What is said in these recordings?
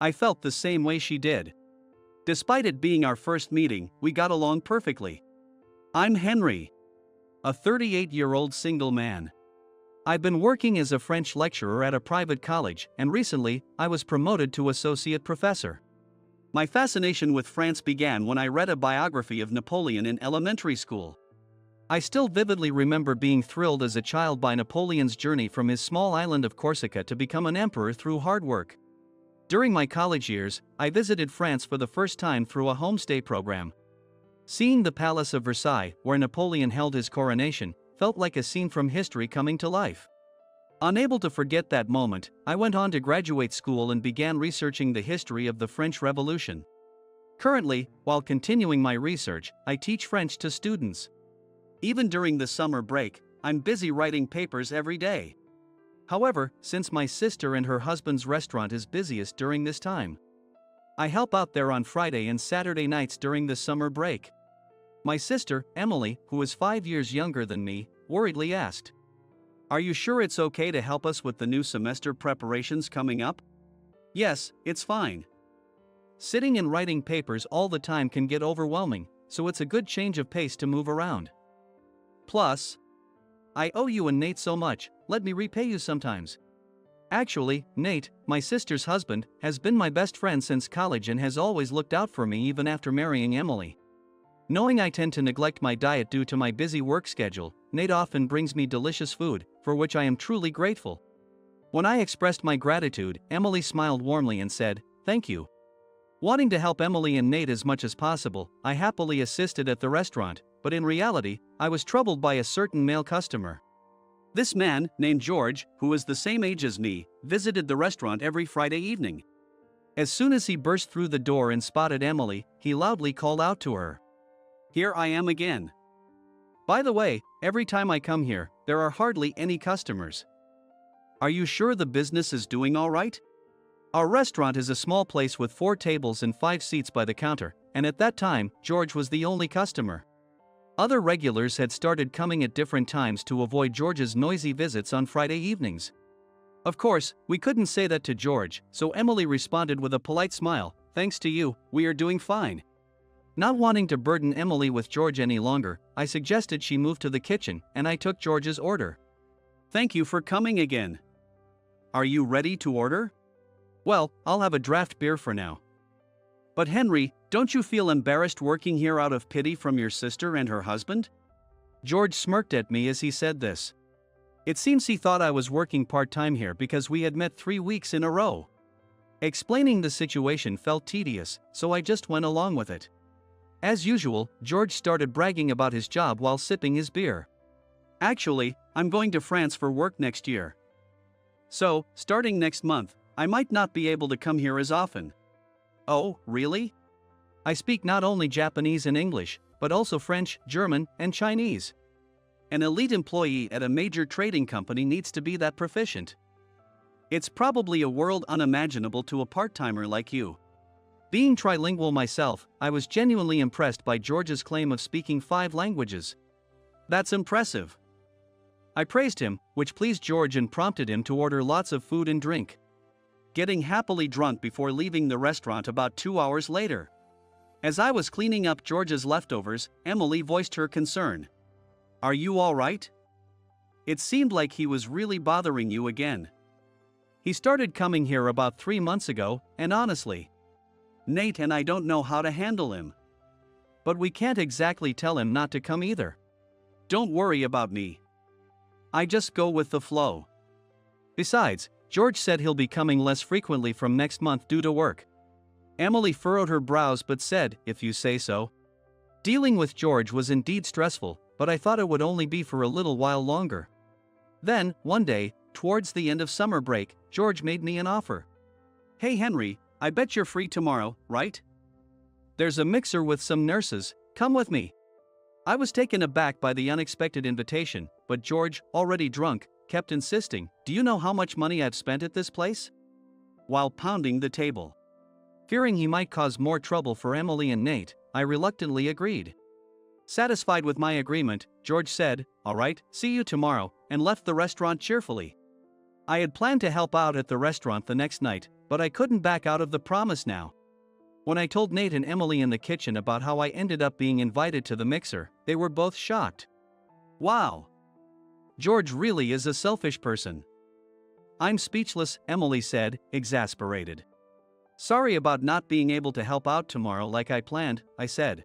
I felt the same way she did. Despite it being our first meeting, we got along perfectly. I'm Henry, a 38-year-old single man. I've been working as a French lecturer at a private college, and recently, I was promoted to associate professor. My fascination with France began when I read a biography of Napoleon in elementary school. I still vividly remember being thrilled as a child by Napoleon's journey from his small island of Corsica to become an emperor through hard work. During my college years, I visited France for the first time through a homestay program. Seeing the Palace of Versailles, where Napoleon held his coronation, felt like a scene from history coming to life. Unable to forget that moment, I went on to graduate school and began researching the history of the French Revolution. Currently, while continuing my research, I teach French to students. Even during the summer break, I'm busy writing papers every day. However, since my sister and her husband's restaurant is busiest during this time, I help out there on Friday and Saturday nights during the summer break. My sister, Emily, who is 5 years younger than me, worriedly asked, "Are you sure it's okay to help us with the new semester preparations coming up?" "Yes, it's fine. Sitting and writing papers all the time can get overwhelming, so it's a good change of pace to move around. Plus, I owe you and Nate so much, let me repay you sometimes." Actually, Nate, my sister's husband, has been my best friend since college and has always looked out for me even after marrying Emily. Knowing I tend to neglect my diet due to my busy work schedule, Nate often brings me delicious food, for which I am truly grateful. When I expressed my gratitude, Emily smiled warmly and said, "Thank you." Wanting to help Emily and Nate as much as possible, I happily assisted at the restaurant, but in reality, I was troubled by a certain male customer. This man, named George, who is the same age as me, visited the restaurant every Friday evening. As soon as he burst through the door and spotted Emily, he loudly called out to her, "Here I am again. By the way, every time I come here, there are hardly any customers. Are you sure the business is doing all right?" Our restaurant is a small place with 4 tables and 5 seats by the counter, and at that time, George was the only customer. Other regulars had started coming at different times to avoid George's noisy visits on Friday evenings. Of course, we couldn't say that to George, so Emily responded with a polite smile, "Thanks to you, we are doing fine." Not wanting to burden Emily with George any longer, I suggested she move to the kitchen, and I took George's order. "Thank you for coming again. Are you ready to order?" "Well, I'll have a draft beer for now." "But Henry, don't you feel embarrassed working here out of pity from your sister and her husband?" George smirked at me as he said this. It seems he thought I was working part-time here because we had met 3 weeks in a row. Explaining the situation felt tedious, so I just went along with it. As usual, George started bragging about his job while sipping his beer. "Actually, I'm going to France for work next year. So, starting next month, I might not be able to come here as often." "Oh, really?" "I speak not only Japanese and English, but also French, German, and Chinese. An elite employee at a major trading company needs to be that proficient. It's probably a world unimaginable to a part-timer like you." Being trilingual myself, I was genuinely impressed by George's claim of speaking 5 languages. "That's impressive." I praised him, which pleased George and prompted him to order lots of food and drink. Getting happily drunk before leaving the restaurant about 2 hours later. As I was cleaning up George's leftovers, Emily voiced her concern. "Are you all right? It seemed like he was really bothering you again." "He started coming here about 3 months ago, and honestly, Nate and I don't know how to handle him. But we can't exactly tell him not to come either." "Don't worry about me. I just go with the flow. Besides, George said he'll be coming less frequently from next month due to work." Emily furrowed her brows but said, "If you say so." Dealing with George was indeed stressful, but I thought it would only be for a little while longer. Then, one day, towards the end of summer break, George made me an offer. "Hey Henry, I bet you're free tomorrow, right? There's a mixer with some nurses, come with me." I was taken aback by the unexpected invitation, but George, already drunk, kept insisting, "Do you know how much money I've spent at this place?" while pounding the table. Fearing he might cause more trouble for Emily and Nate, I reluctantly agreed. Satisfied with my agreement, George said, "All right, see you tomorrow," and left the restaurant cheerfully. I had planned to help out at the restaurant the next night, But I couldn't back out of the promise now. When I told Nate and Emily in the kitchen about how I ended up being invited to the mixer, they were both shocked. Wow! George really is a selfish person. I'm speechless, Emily said, exasperated. Sorry about not being able to help out tomorrow like I planned, I said.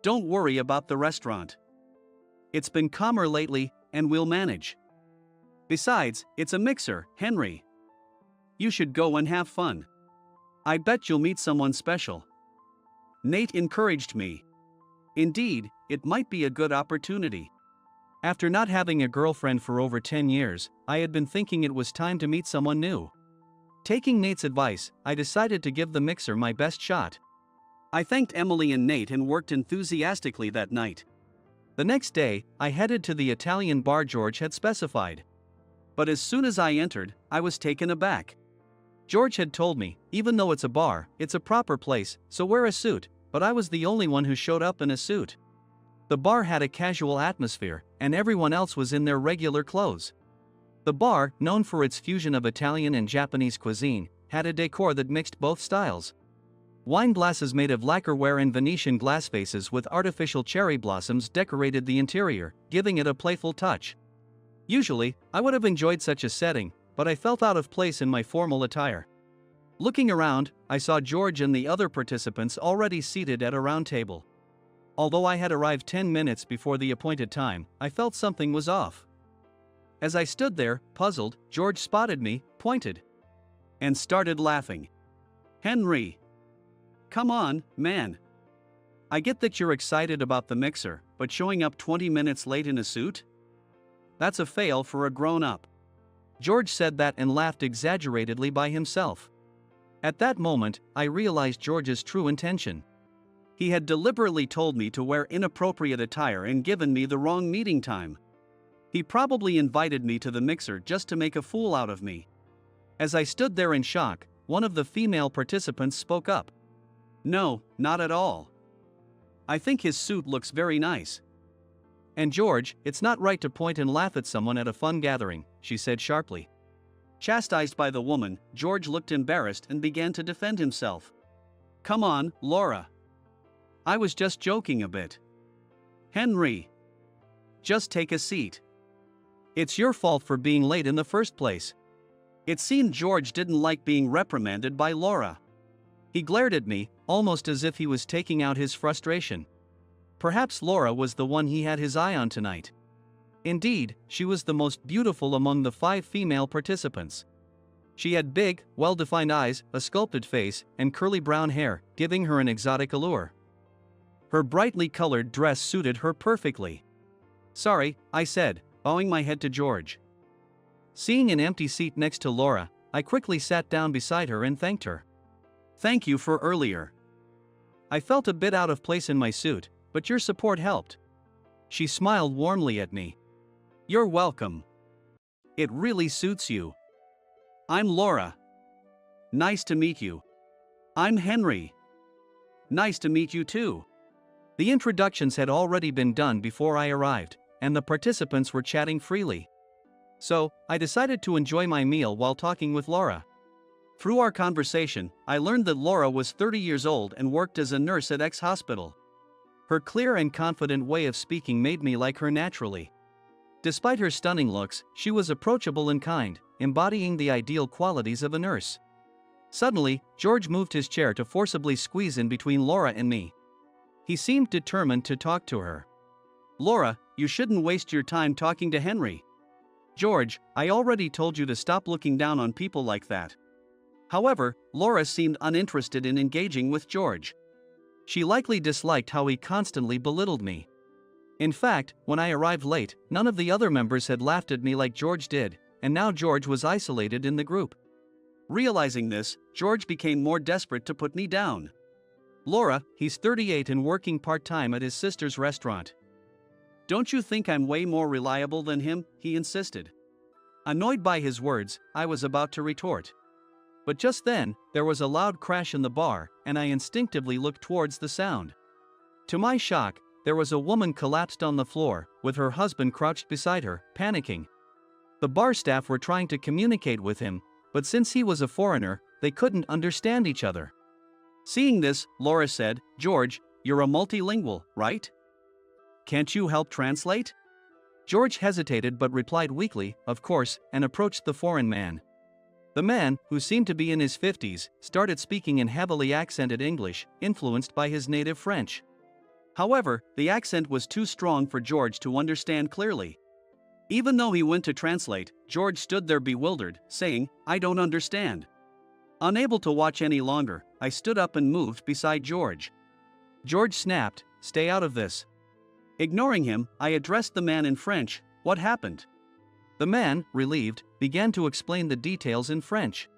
Don't worry about the restaurant. It's been calmer lately, and we'll manage. Besides, it's a mixer, Henry. You should go and have fun. I bet you'll meet someone special. Nate encouraged me. Indeed, it might be a good opportunity. After not having a girlfriend for over 10 years, I had been thinking it was time to meet someone new. Taking Nate's advice, I decided to give the mixer my best shot. I thanked Emily and Nate and worked enthusiastically that night. The next day, I headed to the Italian bar George had specified. But as soon as I entered, I was taken aback. George had told me, even though it's a bar, it's a proper place, so wear a suit, but I was the only one who showed up in a suit. The bar had a casual atmosphere, and everyone else was in their regular clothes. The bar, known for its fusion of Italian and Japanese cuisine, had a decor that mixed both styles. Wine glasses made of lacquerware and Venetian glass vases with artificial cherry blossoms decorated the interior, giving it a playful touch. Usually, I would have enjoyed such a setting, but I felt out of place in my formal attire. Looking around, I saw George and the other participants already seated at a round table. Although I had arrived 10 minutes before the appointed time, I felt something was off. As I stood there, puzzled, George spotted me, pointed, and started laughing. Henry! Come on, man. I get that you're excited about the mixer, but showing up 20 minutes late in a suit? That's a fail for a grown-up. George said that and laughed exaggeratedly by himself. At that moment, I realized George's true intention. He had deliberately told me to wear inappropriate attire and given me the wrong meeting time. He probably invited me to the mixer just to make a fool out of me. As I stood there in shock, one of the female participants spoke up. No, not at all. I think his suit looks very nice. And George, it's not right to point and laugh at someone at a fun gathering, she said sharply. Chastised by the woman, George looked embarrassed and began to defend himself. Come on, Laura. I was just joking a bit. Henry. Just take a seat. It's your fault for being late in the first place. It seemed George didn't like being reprimanded by Laura. He glared at me, almost as if he was taking out his frustration. Perhaps Laura was the one he had his eye on tonight. Indeed, she was the most beautiful among the 5 female participants. She had big, well-defined eyes, a sculpted face, and curly brown hair, giving her an exotic allure. Her brightly colored dress suited her perfectly. Sorry, I said, bowing my head to George. Seeing an empty seat next to Laura, I quickly sat down beside her and thanked her. Thank you for earlier. I felt a bit out of place in my suit, but your support helped. She smiled warmly at me. You're welcome. It really suits you. I'm Laura. Nice to meet you. I'm Henry. Nice to meet you too. The introductions had already been done before I arrived, and the participants were chatting freely. So, I decided to enjoy my meal while talking with Laura. Through our conversation, I learned that Laura was 30 years old and worked as a nurse at X hospital. Her clear and confident way of speaking made me like her naturally. Despite her stunning looks, she was approachable and kind, embodying the ideal qualities of a nurse. Suddenly, George moved his chair to forcibly squeeze in between Laura and me. He seemed determined to talk to her. Laura, you shouldn't waste your time talking to Henry. George, I already told you to stop looking down on people like that. However, Laura seemed uninterested in engaging with George. She likely disliked how he constantly belittled me. In fact, when I arrived late, none of the other members had laughed at me like George did, and now George was isolated in the group. Realizing this, George became more desperate to put me down. Laura, he's 38 and working part-time at his sister's restaurant. Don't you think I'm way more reliable than him? He insisted. Annoyed by his words, I was about to retort. But just then, there was a loud crash in the bar, and I instinctively looked towards the sound. To my shock, there was a woman collapsed on the floor, with her husband crouched beside her, panicking. The bar staff were trying to communicate with him, but since he was a foreigner, they couldn't understand each other. Seeing this, Laura said, "George, you're a multilingual, right? Can't you help translate?" George hesitated but replied weakly, "Of course," and approached the foreign man. The man, who seemed to be in his 50s, started speaking in heavily accented English, influenced by his native French. However, the accent was too strong for George to understand clearly. Even though he went to translate, George stood there bewildered, saying, "I don't understand." Unable to watch any longer, I stood up and moved beside George. George snapped, "Stay out of this." Ignoring him, I addressed the man in French, "What happened?" The man, relieved, began to explain the details in French.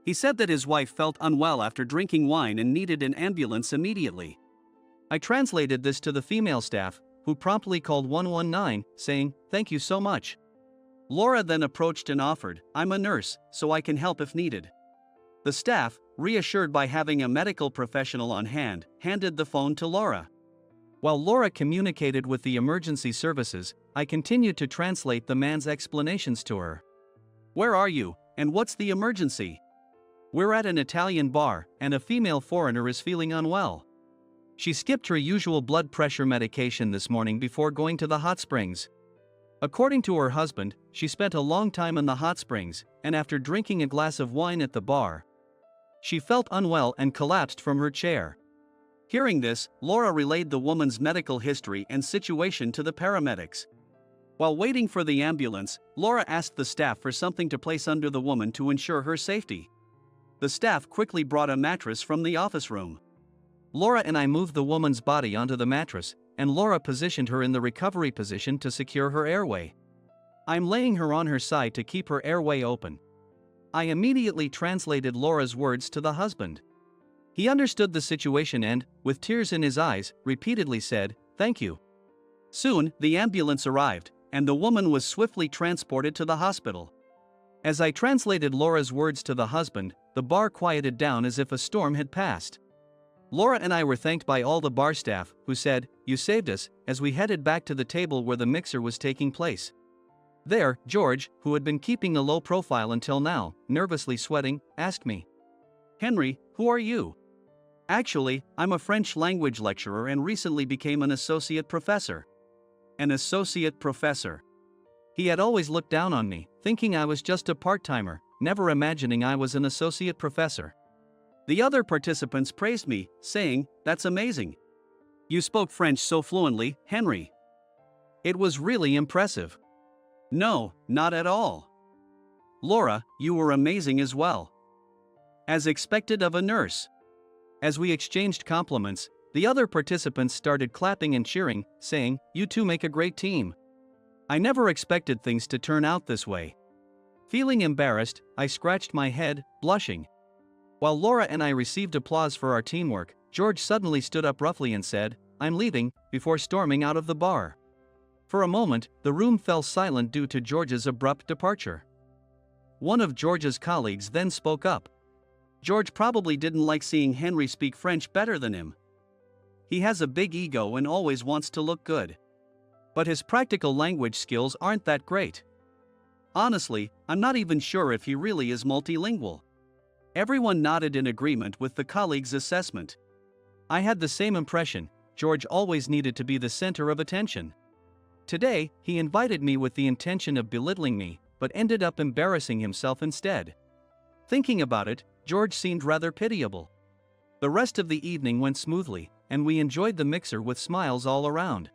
He said that his wife felt unwell after drinking wine and needed an ambulance immediately. I translated this to the female staff, who promptly called 119, saying, "Thank you so much." Laura then approached and offered, "I'm a nurse, so I can help if needed." The staff, reassured by having a medical professional on hand, handed the phone to Laura. While Laura communicated with the emergency services, I continued to translate the man's explanations to her. "Where are you, and what's the emergency?" "We're at an Italian bar, and a female foreigner is feeling unwell. She skipped her usual blood pressure medication this morning before going to the hot springs. According to her husband, she spent a long time in the hot springs, and after drinking a glass of wine at the bar, she felt unwell and collapsed from her chair." Hearing this, Laura relayed the woman's medical history and situation to the paramedics. While waiting for the ambulance, Laura asked the staff for something to place under the woman to ensure her safety. The staff quickly brought a mattress from the office room. Laura and I moved the woman's body onto the mattress, and Laura positioned her in the recovery position to secure her airway. I'm laying her on her side to keep her airway open. I immediately translated Laura's words to the husband. He understood the situation and, with tears in his eyes, repeatedly said, "Thank you." Soon, the ambulance arrived, and the woman was swiftly transported to the hospital. As I translated Laura's words to the husband, the bar quieted down as if a storm had passed. Laura and I were thanked by all the bar staff, who said, "You saved us," as we headed back to the table where the mixer was taking place. There, George, who had been keeping a low profile until now, nervously sweating, asked me, "Henry, who are you?" "Actually, I'm a French language lecturer and recently became an associate professor." An associate professor. He had always looked down on me, thinking I was just a part-timer, never imagining I was an associate professor. The other participants praised me, saying, "That's amazing. You spoke French so fluently, Henry." It was really impressive. "No, not at all. Laura, you were amazing as well. As expected of a nurse." As we exchanged compliments, the other participants started clapping and cheering, saying, "You two make a great team." I never expected things to turn out this way. Feeling embarrassed, I scratched my head, blushing. While Laura and I received applause for our teamwork, George suddenly stood up roughly and said, "I'm leaving," before storming out of the bar. For a moment, the room fell silent due to George's abrupt departure. One of George's colleagues then spoke up. George probably didn't like seeing Henry speak French better than him. He has a big ego and always wants to look good. But his practical language skills aren't that great. Honestly, I'm not even sure if he really is multilingual. Everyone nodded in agreement with the colleague's assessment. I had the same impression. George always needed to be the center of attention. Today, he invited me with the intention of belittling me, but ended up embarrassing himself instead. Thinking about it, George seemed rather pitiable. The rest of the evening went smoothly, and we enjoyed the mixer with smiles all around.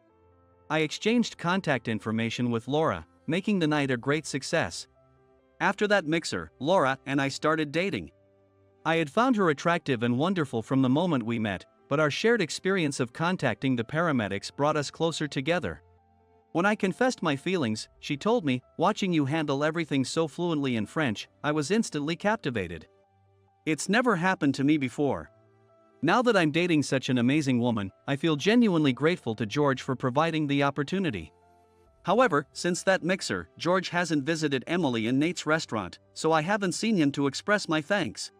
I exchanged contact information with Laura, making the night a great success. After that mixer, Laura and I started dating. I had found her attractive and wonderful from the moment we met, but our shared experience of contacting the paramedics brought us closer together. When I confessed my feelings, she told me, "Watching you handle everything so fluently in French, I was instantly captivated. It's never happened to me before." Now that I'm dating such an amazing woman, I feel genuinely grateful to George for providing the opportunity. However, since that mixer, George hasn't visited Emily and Nate's restaurant, so I haven't seen him to express my thanks.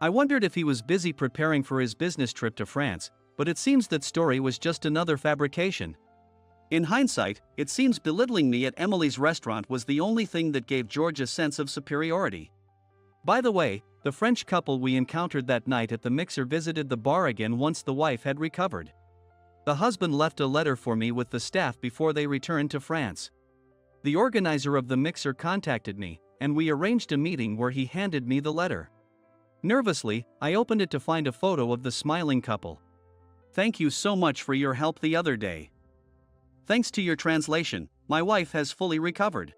I wondered if he was busy preparing for his business trip to France, but it seems that story was just another fabrication. In hindsight, it seems belittling me at Emily's restaurant was the only thing that gave George a sense of superiority. By the way, the French couple we encountered that night at the mixer visited the bar again once the wife had recovered. The husband left a letter for me with the staff before they returned to France. The organizer of the mixer contacted me, and we arranged a meeting where he handed me the letter. Nervously, I opened it to find a photo of the smiling couple. Thank you so much for your help the other day. Thanks to your translation, my wife has fully recovered.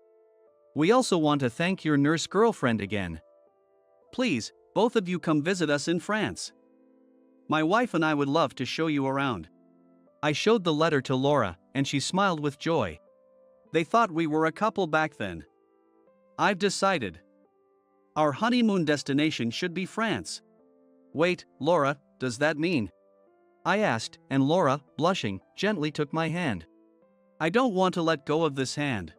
We also want to thank your nurse girlfriend again. Please, both of you come visit us in France. My wife and I would love to show you around. I showed the letter to Laura, and she smiled with joy. They thought we were a couple back then. I've decided. Our honeymoon destination should be France. Wait, Laura, does that mean? I asked, and Laura, blushing, gently took my hand. I don't want to let go of this hand.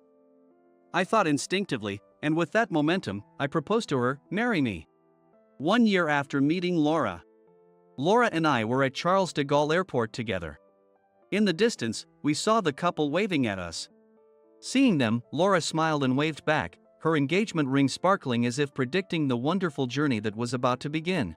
I thought instinctively, and with that momentum, I proposed to her, marry me. 1 year after meeting Laura. Laura and I were at Charles de Gaulle Airport together. In the distance, we saw the couple waving at us. Seeing them, Laura smiled and waved back, her engagement ring sparkling as if predicting the wonderful journey that was about to begin.